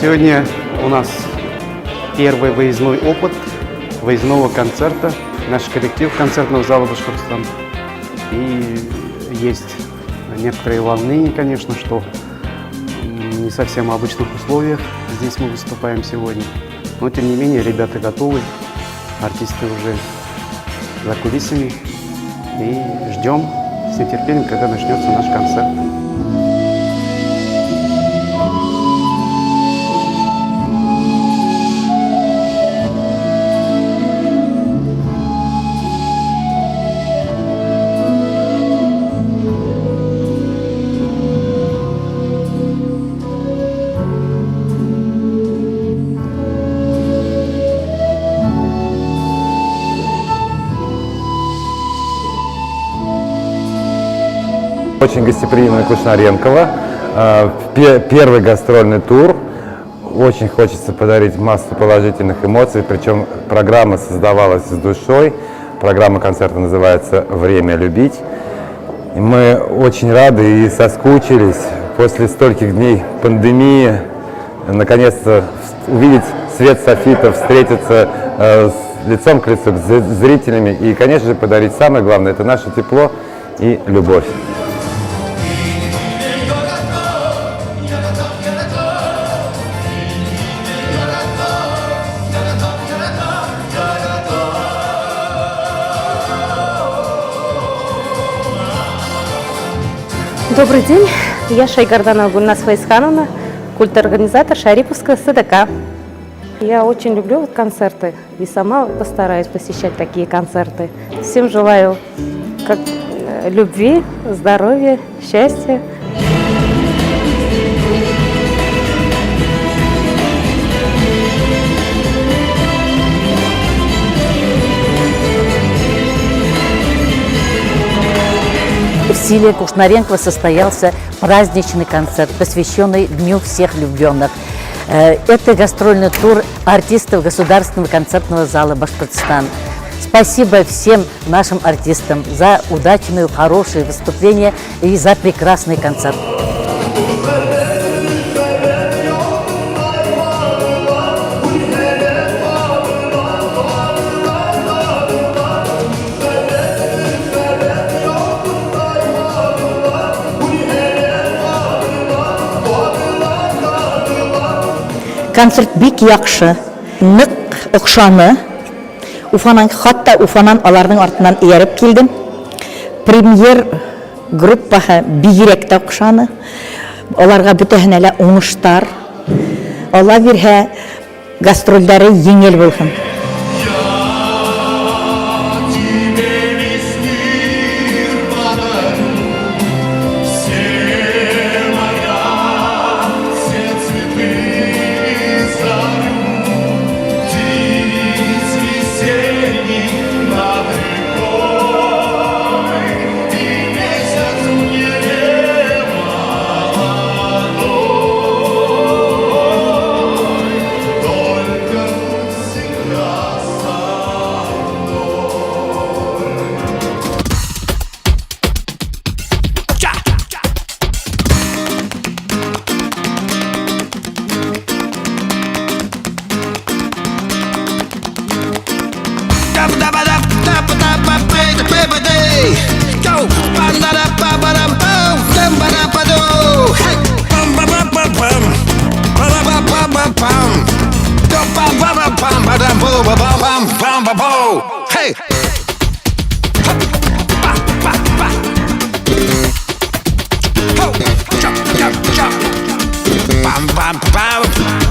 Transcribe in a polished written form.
Сегодня у нас первый выездной опыт выездного концерта. Наш коллектив концертного зала Башкортостан. И есть некоторые волнения, конечно, что не совсем в обычных условиях здесь мы выступаем сегодня. Но тем не менее ребята готовы, артисты уже за кулисами. И ждем с нетерпением, когда начнется наш концерт. Очень гостеприимная Кушнаренкова. Первый гастрольный тур. Очень хочется подарить массу положительных эмоций, причем программа создавалась с душой. Программа концерта называется «Время любить». И мы очень рады и соскучились после стольких дней пандемии наконец-то увидеть свет софита, встретиться лицом к лицу с зрителями и, конечно же, подарить самое главное – это наше тепло и любовь. Добрый день, я Шайгарданова Гульнас Фаисхановна, культорганизатор Шариповского СДК. Я очень люблю концерты и сама постараюсь посещать такие концерты. Всем желаю любви, здоровья, счастья. В селе Кушнаренкова состоялся праздничный концерт, посвященный Дню всех влюбленных. Это гастрольный тур артистов Государственного концертного зала Башкортостан. Спасибо всем нашим артистам за удачные, хорошие выступления и за прекрасный концерт. Концерт бик яхшы, нык охшаны. Хатта Уфанан аларның артынан ияреп килдем. Премьер группаһы бигрәк тә охшаны. Аларга бөтәһенә лә уңыштар. Алла бирһә, гастрольдәре еңел булсын. Hey! Jump, jump, jump. Bam, bam, bam.